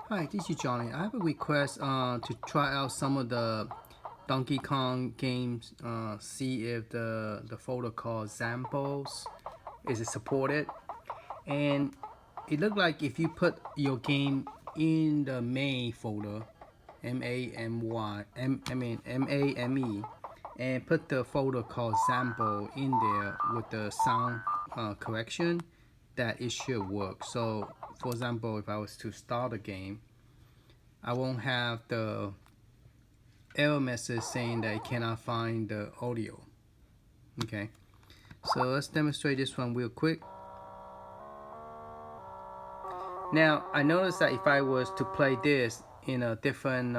Hi, this is Johnny. I have a request to try out some of the Donkey Kong games. See if the folder called Zampos is supported. And it looked like if you put your game in the main folder, MAME, and put the folder called Zampo in there with the sound correction, that it should work. So, for example, if I was to start a game, I won't have the error message saying that it cannot find the audio. Okay, so let's demonstrate this one real quick. Now I noticed that if I was to play this in a different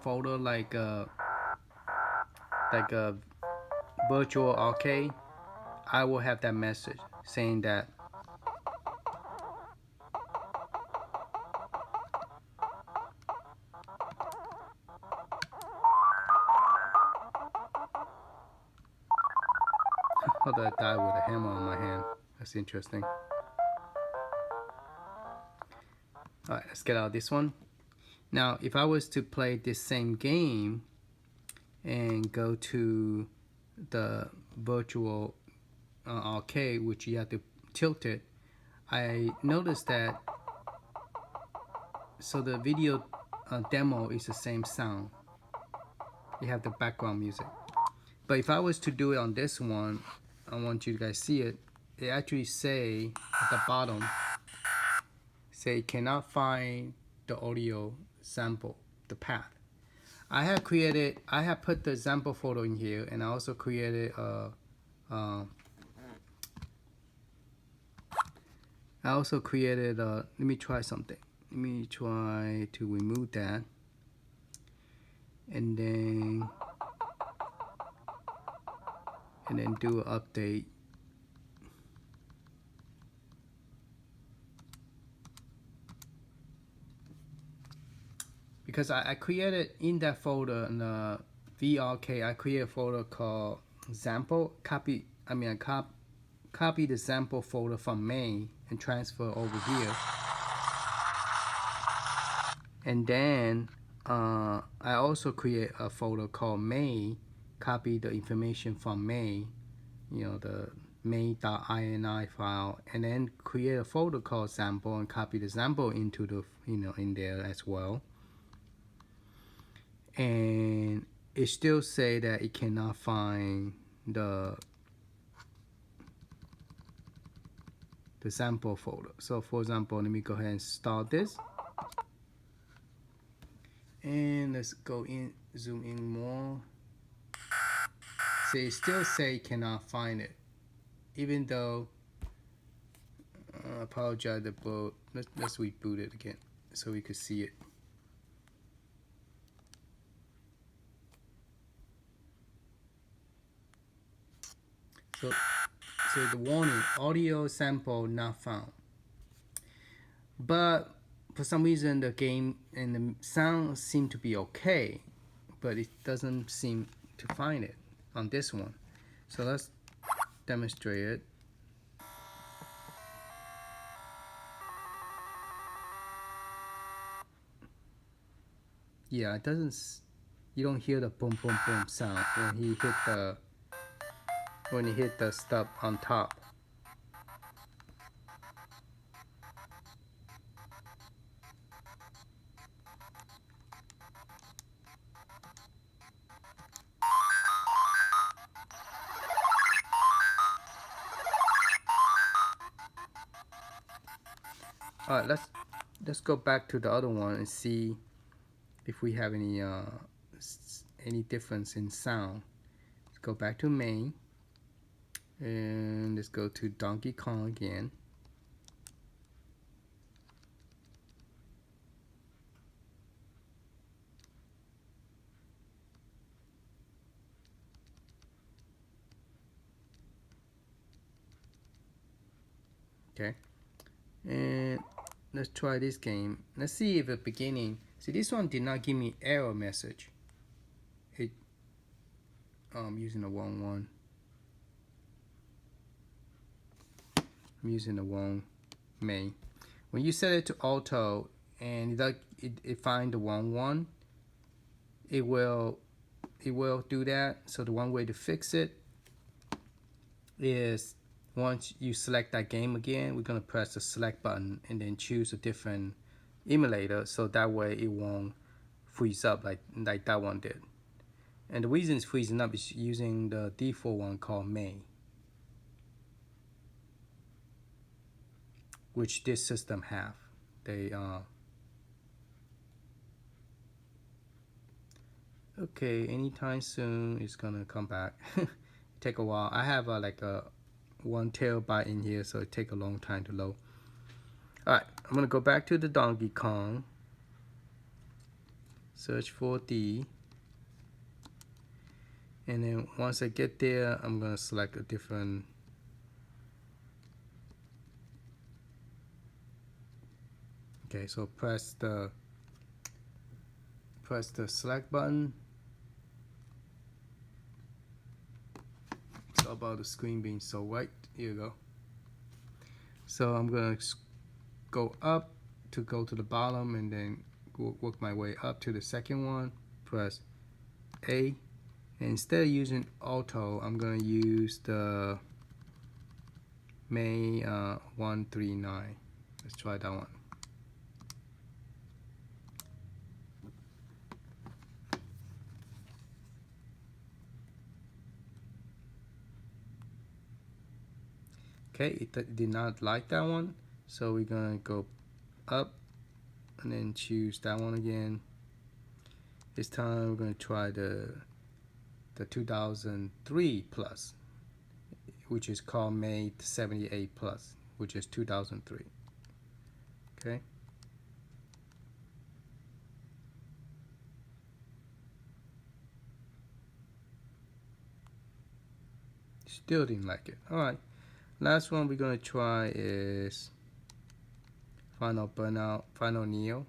folder like a virtual arcade, I will have that message saying that how did I die with a hammer on my hand? That's interesting. Alright, let's get out of this one. Now if I was to play this same game and go to the virtual arcade, which you have to tilt it, I noticed that so the video demo is the same sound. You have the background music. But if I was to do it on this one, I want you guys to see it. It actually say at the bottom, say cannot find the audio sample, the path. I have put the sample photo in here, and I also created let me try something. Let me try to remove that. And then do an update. Because I created in that folder in the VRK, I created a folder called sample. Copy the sample folder from main and transfer over here. And then I also create a folder called main, copy the information from main, the main.ini file, and then create a folder called sample and copy the sample into the in there as well. And it still say that it cannot find the sample folder. So for example, let me go ahead and start this. And let's go in, zoom in more. So it still say cannot find it, even though I apologize about. Let's reboot it again so we could see it. So the warning: audio sample not found. But for some reason the game and the sound seem to be okay, but it doesn't seem to find it on this one. So let's demonstrate it. Yeah, it doesn't. You don't hear the boom boom boom sound when he hit the stub on top. All right, let's go back to the other one and see if we have any difference in sound. Let's go back to main, and let's go to Donkey Kong again. Okay, and let's try this game. Let's see if at the beginning. See, this one did not give me error message. I'm using the wrong one. I'm using the wrong main. When you set it to auto, and it find the wrong one, it will do that. So the one way to fix it is, once you select that game again, we're gonna press the select button and then choose a different emulator, so that way it won't freeze up like that one did. And the reason it's freezing up is using the default one called May, which this system have. They okay, anytime soon it's gonna come back. Take a while. I have like a 1 terabyte in here, so it take a long time to load. Alright, I'm gonna go back to the Donkey Kong, search for D, and then once I get there, I'm gonna select a different. Okay, so press the select button. It's all about the screen being so white. Here you go. So I'm gonna go up to go to the bottom, and then work my way up to the second one. Press A, and instead of using auto, I'm gonna use the May 139. Let's try that one. Okay, it did not like that one, so we're gonna go up and then choose that one again. This time we're gonna try the 2003 plus, which is called May 78 plus, which is 2003. Okay. Still didn't like it. All right. Last one we're gonna try is Final Burnout, Final Neo.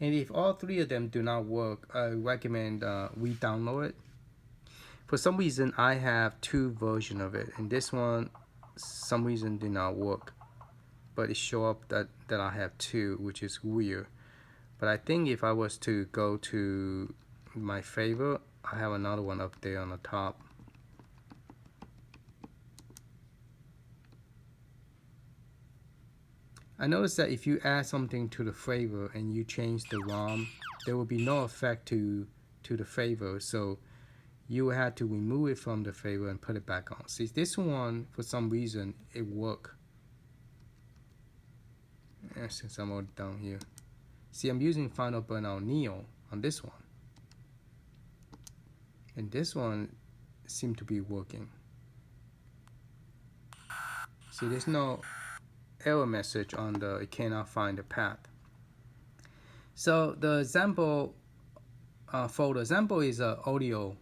And if all three of them do not work, I recommend re-download it. For some reason, I have 2 versions of it, and this one, some reason, did not work. But it show up that I have 2, which is weird. But I think if I was to go to my favorite, I have another one up there on the top. I noticed that if you add something to the flavor and you change the ROM, there will be no effect to the flavor. So you will have to remove it from the flavor and put it back on. See, this one, for some reason, it worked. Since I'm all down here. See, I'm using Final Burnout Neo on this one. And this one seemed to be working. See, there's no error message on the it cannot find the path. So the example folder, example is an audio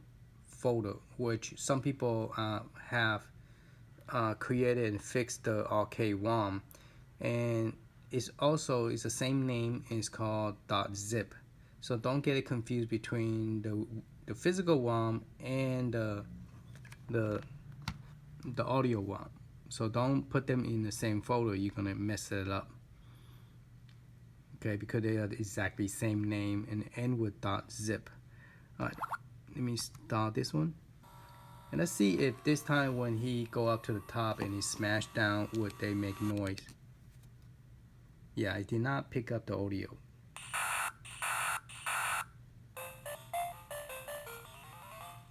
folder, which some people have created and fixed the arcade ROM, and it's the same name, and it's called .zip. So don't get it confused between the physical ROM and the audio ROM. So don't put them in the same folder, you're gonna mess it up. Okay, because they are the exactly same name and end with .zip. Alright, let me start this one. And let's see if this time when he go up to the top and he smash down, would they make noise. Yeah, I did not pick up the audio.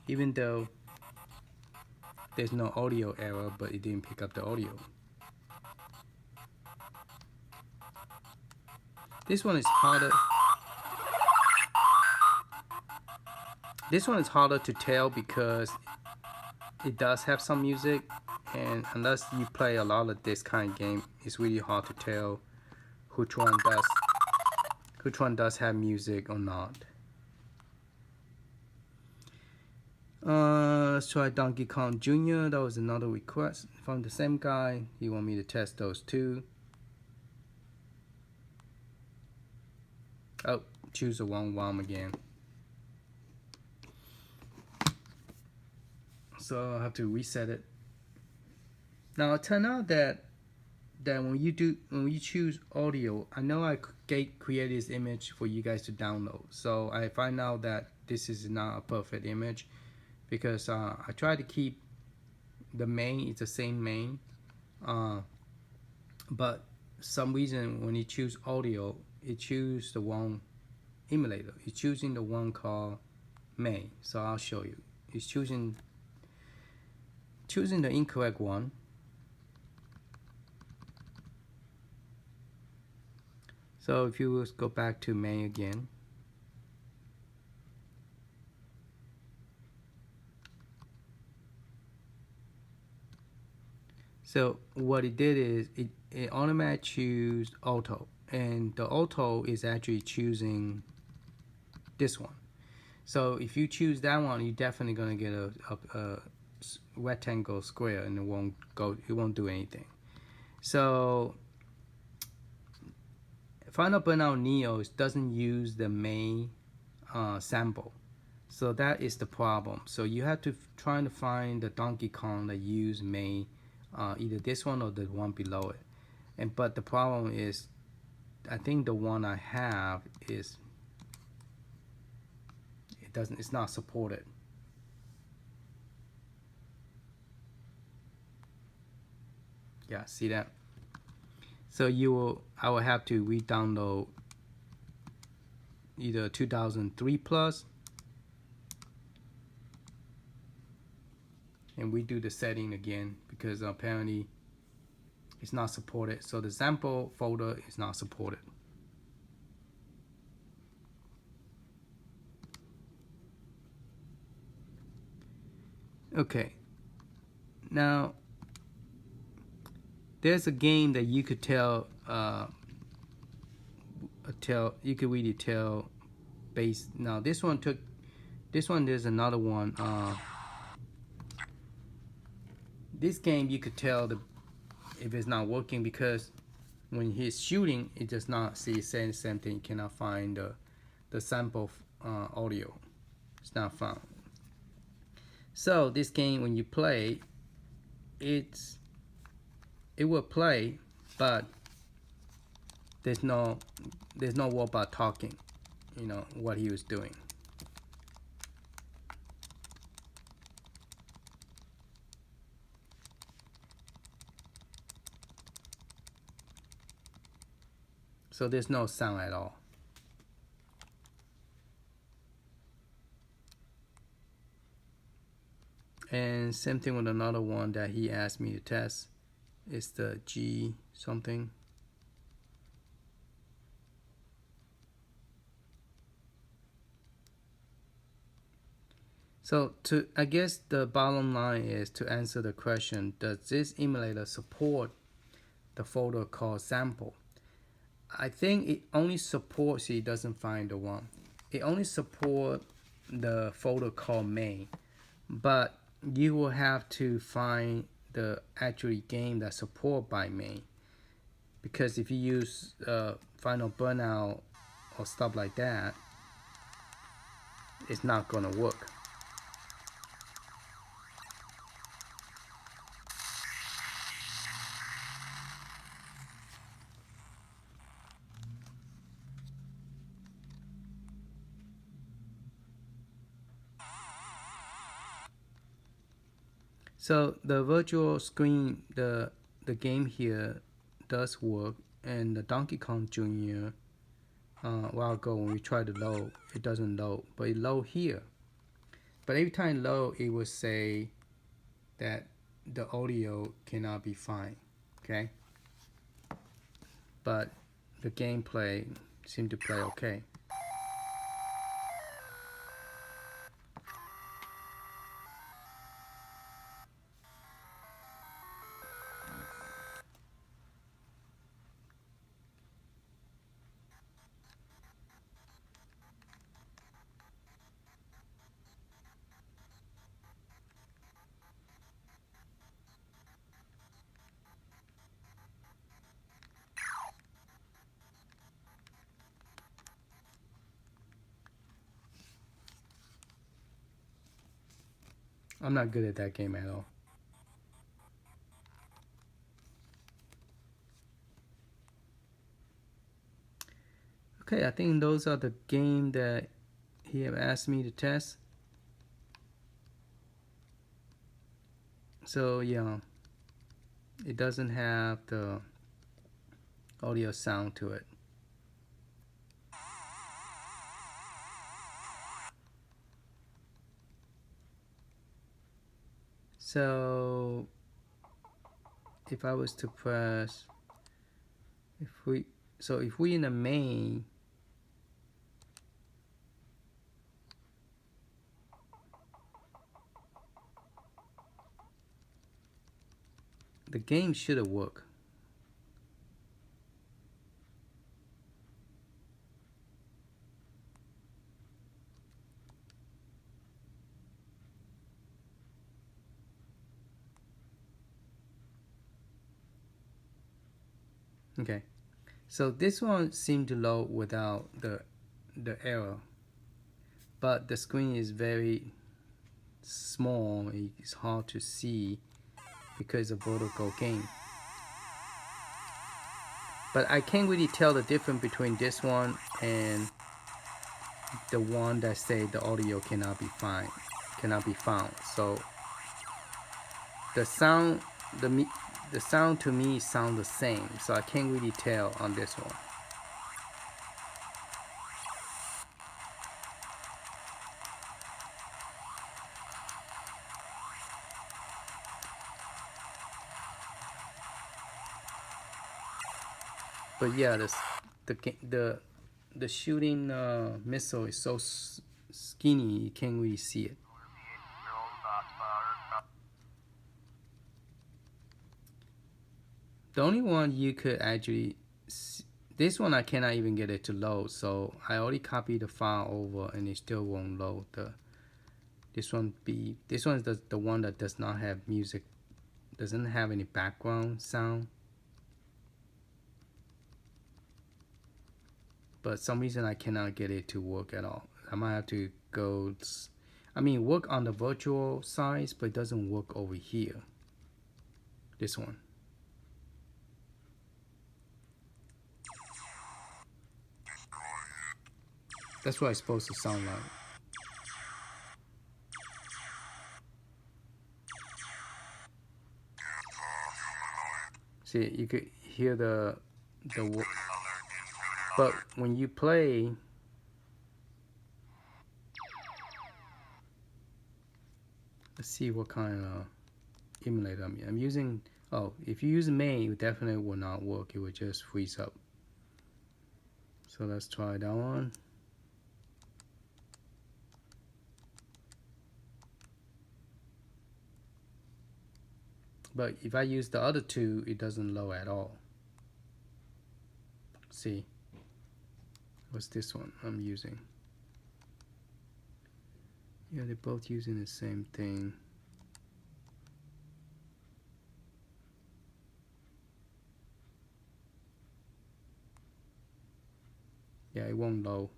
Even though there's no audio error, but it didn't pick up the audio. This one is harder. This one is harder to tell because it does have some music, and unless you play a lot of this kind of game, it's really hard to tell which one does have music or not. Let's try Donkey Kong Jr. That was another request from the same guy. He want me to test those 2. Oh, choose the wrong ROM again. So I'll have to reset it. Now it turned out that when you choose audio, I know I create this image for you guys to download. So I find out that this is not a perfect image because I try to keep the main it's the same main, uh, but some reason when you choose audio, it choose the wrong emulator. It's choosing the one called main. So I'll show you. It's choosing the incorrect one. So if you will go back to main again. So what it did is it automatically choose auto, and the auto is actually choosing this one. So if you choose that one, you're definitely gonna get a rectangle square, and it won't do anything. So Final Burnout Neo doesn't use the main sample, so that is the problem. So you have to try to find the Donkey Kong that use main, either this one or the one below it. But the problem is, I think the one I have is it's not supported. Yeah, see that? So I will have to re-download either 2003 plus, and we do the setting again because apparently it's not supported. So the sample folder is not supported. Okay, now there's a game that you could you could really tell base. Now this one there's another one. This game you could tell if it's not working because when he's shooting, it does not see the same thing. You cannot find the sample audio. It's not found. So this game, when you play, it will play, but there's no robot talking. You know what he was doing. So there's no sound at all. And same thing with another one that he asked me to test. It's the G something. So I guess the bottom line is to answer the question, does this emulator support the folder called sample? I think it only supports, it doesn't find the one. It only supports the folder called main, but you will have to find the actual game that's supported by main. Because if you use Final Burnout or stuff like that, it's not gonna work. So the virtual screen, the game here does work, and the Donkey Kong Jr. A while ago when we tried to load, it doesn't load, but it load here. But every time it load, it will say that the audio cannot be found. Okay, but the gameplay seemed to play okay. I'm not good at that game at all. Okay, I think those are the game that he have asked me to test. So yeah, it doesn't have the audio sound to it. So if I was to press, if we in the main, the game should have worked. Okay, so this one seemed to load without the error, but the screen is very small. It's hard to see because of vertical game. But I can't really tell the difference between this one and the one that say the audio cannot be found. So the sound, the sound to me sound the same. So I can't really tell on this one. But yeah, the shooting missile is so skinny you can't really see it. The only one you could actually see, this one I cannot even get it to load, so I already copied the file over and it still won't load. This one is the one that does not have music, doesn't have any background sound. But some reason I cannot get it to work at all. I might have to go, work on the virtual size, but it doesn't work over here. This one. That's what it's supposed to sound like. See, you could hear the but when you play, let's see what kind of emulator I'm using. Oh, if you use main, it definitely will not work. It will just freeze up. So let's try that one. But if I use the other two, it doesn't load at all. See, what's this one I'm using? Yeah, they're both using the same thing. Yeah, it won't load.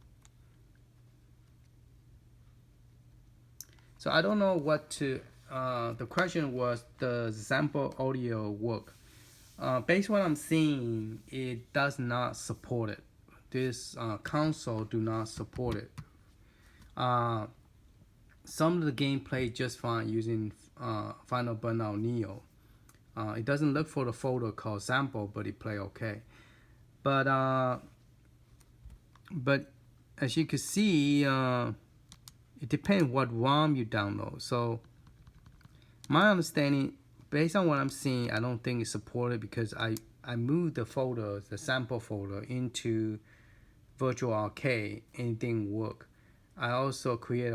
So I don't know what to, the question was, does sample audio work? Based on what I'm seeing, it does not support it. This console do not support it. Some of the game play just fine using Final Burnout Neo. It doesn't look for the folder called sample, but it play okay. But as you can see, it depends what ROM you download. So my understanding, based on what I'm seeing, I don't think it's supported because I moved the folder, the sample folder, into Virtual Arcade and it didn't work. I also create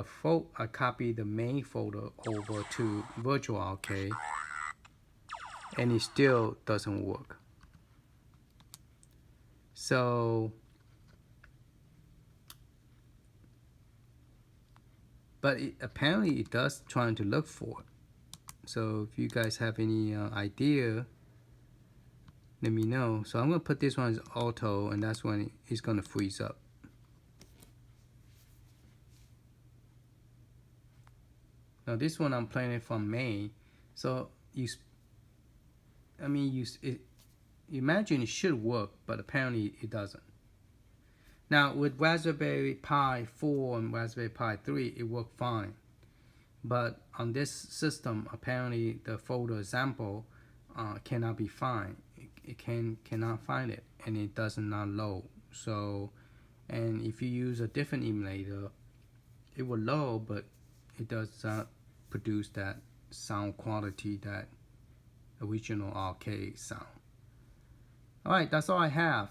I copy the main folder over to Virtual Arcade and it still doesn't work. So, but apparently it does trying to look for it. So if you guys have any idea, let me know. So I'm gonna put this one as auto, and that's when it's gonna freeze up. Now this one I'm playing it from main, so imagine it should work, but apparently it doesn't. Now with Raspberry Pi 4 and Raspberry Pi 3, it worked fine. But on this system, apparently the folder sample cannot be found. It cannot find it, and it does not load. So, and if you use a different emulator, it will load, but it does not produce that sound quality, that original arcade sound. Alright, that's all I have.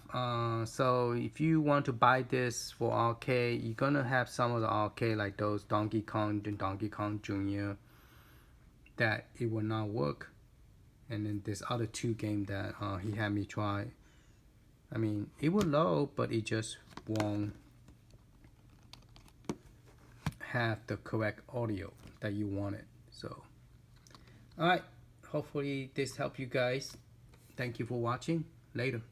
So if you want to buy this for arcade, you're gonna have some of the arcade like those Donkey Kong and Donkey Kong Jr. that it will not work. And then this other two game that he had me try. I mean, it will load, but it just won't have the correct audio that you wanted. So, alright, hopefully this helped you guys. Thank you for watching. Later.